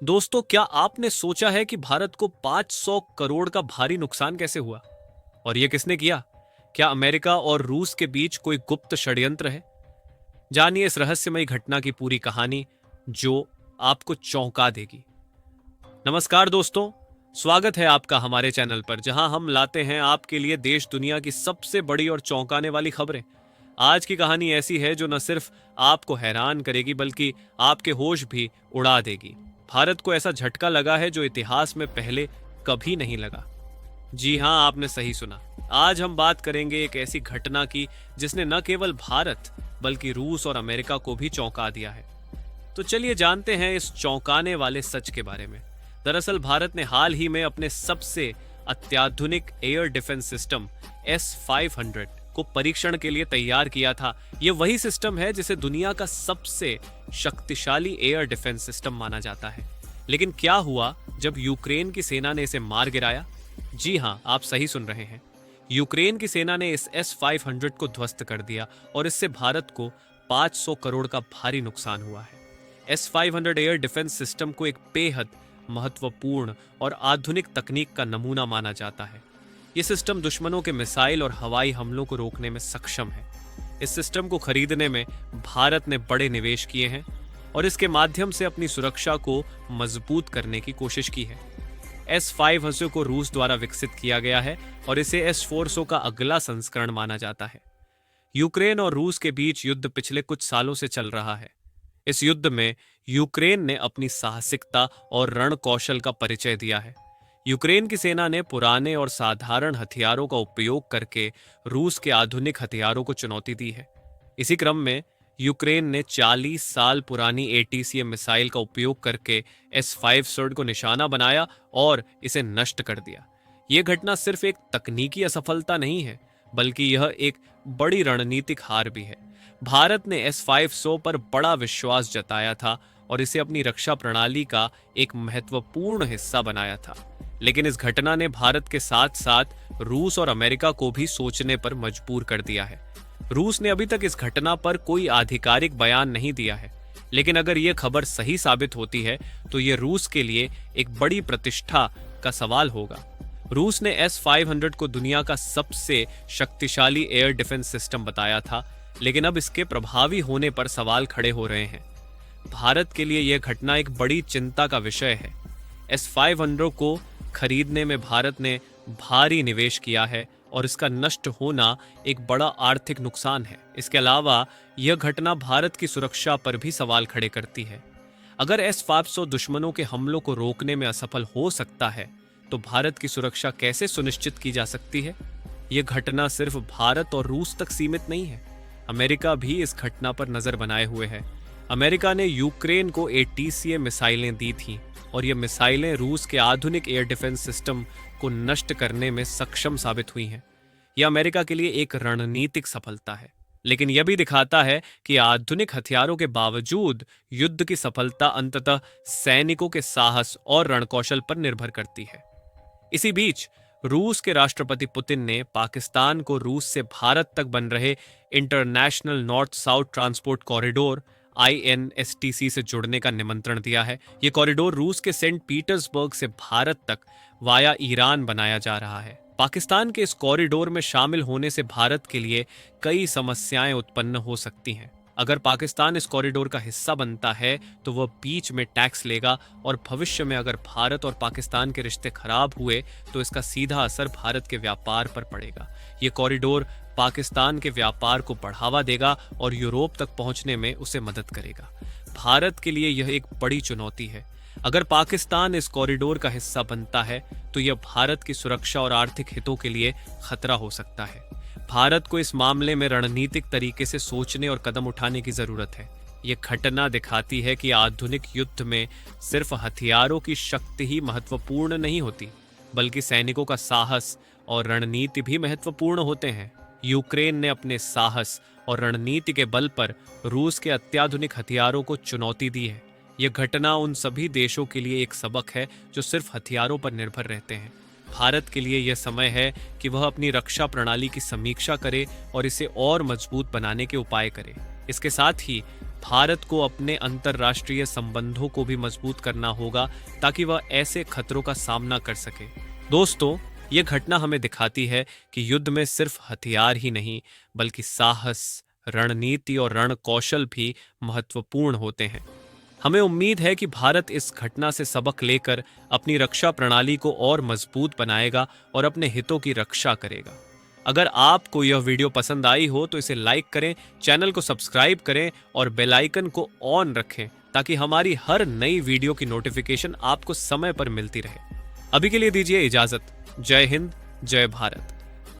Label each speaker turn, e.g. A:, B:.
A: दोस्तों, क्या आपने सोचा है कि भारत को 500 करोड़ का भारी नुकसान कैसे हुआ? और यह किसने किया? क्या अमेरिका और रूस के बीच कोई गुप्त षड्यंत्र है? जानिए इस रहस्यमयी घटना की पूरी कहानी जो आपको चौंका देगी। नमस्कार दोस्तों, स्वागत है आपका हमारे चैनल पर, जहां हम लाते हैं आपके लिए देश दुनिया की सबसे बड़ी और चौंकाने वाली खबरें। आज की कहानी ऐसी है जो न सिर्फ आपको हैरान करेगी बल्कि आपके होश भी उड़ा देगी। भारत को ऐसा झटका लगा है जो इतिहास में पहले कभी नहीं लगा। जी हां, आपने सही सुना। आज हम बात करेंगे एक ऐसी घटना की जिसने न केवल भारत बल्कि रूस और अमेरिका को भी चौंका दिया है। तो चलिए जानते हैं इस चौंकाने वाले सच के बारे में। दरअसल भारत ने हाल ही में अपने सबसे अत्याधुनिक एयर डिफेंस सिस्टम S-500 को परीक्षण के लिए तैयार किया था। यह वही सिस्टम है जिसे दुनिया का सबसे शक्तिशाली एयर डिफेंस सिस्टम माना जाता है। लेकिन क्या हुआ जब यूक्रेन की सेना ने इसे मार गिराया? जी हां, आप सही सुन रहे हैं। यूक्रेन की सेना ने इस S-500 को ध्वस्त कर दिया और इससे भारत को 500 करोड़ का भारी नुकसान हुआ है। S-500 एयर डिफेंस सिस्टम को एक बेहद महत्वपूर्ण और आधुनिक तकनीक का नमूना माना जाता है। यह सिस्टम दुश्मनों के मिसाइल और हवाई हमलों को रोकने में सक्षम है। इस सिस्टम को खरीदने में भारत ने बड़े निवेश किए हैं और इसके माध्यम से अपनी सुरक्षा को मजबूत करने की कोशिश की है। S-500 को रूस द्वारा विकसित किया गया है और इसे S-400 का अगला संस्करण माना जाता है। यूक्रेन और रूस के बीच युद्ध पिछले कुछ सालों से चल रहा है। इस युद्ध में यूक्रेन ने अपनी साहसिकता और रण कौशल का परिचय दिया है। यूक्रेन की सेना ने पुराने और साधारण हथियारों का उपयोग करके रूस के आधुनिक हथियारों को चुनौती दी है। इसी क्रम में यूक्रेन ने 40 साल पुरानी ATCM मिसाइल का उपयोग करके S-500 को निशाना बनाया और इसे नष्ट कर दिया। यह घटना सिर्फ एक तकनीकी असफलता नहीं है, बल्कि यह एक बड़ी रणनीतिक हार भी है। भारत ने S-500 पर बड़ा विश्वास जताया था और इसे अपनी रक्षा प्रणाली का एक महत्वपूर्ण हिस्सा बनाया था। लेकिन इस घटना ने भारत के साथ साथ रूस और अमेरिका को भी सोचने पर मजबूर कर दिया है। रूस ने अभी तक इस घटना पर कोई आधिकारिक बयान नहीं दिया है, लेकिन अगर यह खबर सही साबित होती है तो यह रूस के लिए एक बड़ी प्रतिष्ठा का सवाल होगा। रूस ने S-500 को दुनिया का सबसे शक्तिशाली एयर डिफेंस सिस्टम बताया था, लेकिन अब इसके प्रभावी होने पर सवाल खड़े हो रहे हैं। भारत के लिए यह घटना एक बड़ी चिंता का विषय है। S-500 को खरीदने में भारत ने भारी निवेश किया है और इसका नष्ट होना एक बड़ा आर्थिक नुकसान है। इसके अलावा यह घटना भारत की सुरक्षा पर भी सवाल खड़े करती है। अगर S-500 दुश्मनों के हमलों को रोकने में असफल हो सकता है, तो भारत की सुरक्षा कैसे सुनिश्चित की जा सकती है? यह घटना सिर्फ भारत और रूस तक सीमित नहीं है। अमेरिका भी इस घटना पर नजर बनाए हुए है। अमेरिका ने यूक्रेन को ATCM मिसाइलें दी थीं और ये मिसाइलें रूस के आधुनिक एयर डिफेंस सिस्टम को नष्ट करने में सक्षम साबित हुई हैं। यह अमेरिका के लिए एक रणनीतिक सफलता है, लेकिन यह भी दिखाता है कि आधुनिक हथियारों के बावजूद युद्ध की सफलता अंततः सैनिकों के साहस और रणकौशल पर निर्भर करती है। इसी बीच रूस के राष्ट्रपति पुतिन ने पाकिस्तान को रूस से भारत तक बन रहे international north south transport corridor INSTC से जुड़ने का निमंत्रण दिया है। यह कॉरिडोर रूस के सेंट पीटर्सबर्ग से भारत तक वाया ईरान बनाया जा रहा है। पाकिस्तान के इस कॉरिडोर में शामिल होने से भारत के लिए कई समस्याएं उत्पन्न हो सकती हैं। अगर पाकिस्तान इस कॉरिडोर का हिस्सा बनता है तो वह बीच में टैक्स लेगा और भविष्य में अगर भारत और पाकिस्तान के रिश्ते खराब हुए तो इसका सीधा असर भारत के व्यापार पर पड़ेगा। ये कॉरिडोर पाकिस्तान के व्यापार को बढ़ावा देगा और यूरोप तक पहुंचने में उसे मदद करेगा। भारत के लिए यह एक बड़ी चुनौती है। अगर पाकिस्तान इस कॉरिडोर का हिस्सा बनता है तो यह भारत की सुरक्षा और आर्थिक हितों के लिए खतरा हो सकता है। भारत को इस मामले में रणनीतिक तरीके से सोचने और कदम उठाने की जरूरत है। यह घटना दिखाती है कि आधुनिक युद्ध में सिर्फ हथियारों की शक्ति ही महत्वपूर्ण नहीं होती, बल्कि सैनिकों का साहस और रणनीति भी महत्वपूर्ण होते हैं। यूक्रेन ने अपने साहस और रणनीति के बल पर रूस के अत्याधुनिक हथियारों को चुनौती दी है। यह घटना उन सभी देशों के लिए एक सबक है जो सिर्फ हथियारों पर निर्भर रहते हैं। भारत के लिए यह समय है कि वह अपनी रक्षा प्रणाली की समीक्षा करे और इसे और मजबूत बनाने के उपाय करे। इसके साथ ही भारत को अपने अंतर्राष्ट्रीय संबंधों को भी मजबूत करना होगा ताकि वह ऐसे खतरों का सामना कर सके। दोस्तों, ये घटना हमें दिखाती है कि युद्ध में सिर्फ हथियार ही नहीं बल्कि साहस, रणनीति और रण कौशल भी महत्वपूर्ण होते हैं। हमें उम्मीद है कि भारत इस घटना से सबक लेकर अपनी रक्षा प्रणाली को और मजबूत बनाएगा और अपने हितों की रक्षा करेगा। अगर आपको यह वीडियो पसंद आई हो तो इसे लाइक करें, चैनल को सब्सक्राइब करें और बेल आइकन को ऑन रखें ताकि हमारी हर नई वीडियो की नोटिफिकेशन आपको समय पर मिलती रहे। अभी के लिए दीजिए इजाजत। जय हिंद, जय भारत।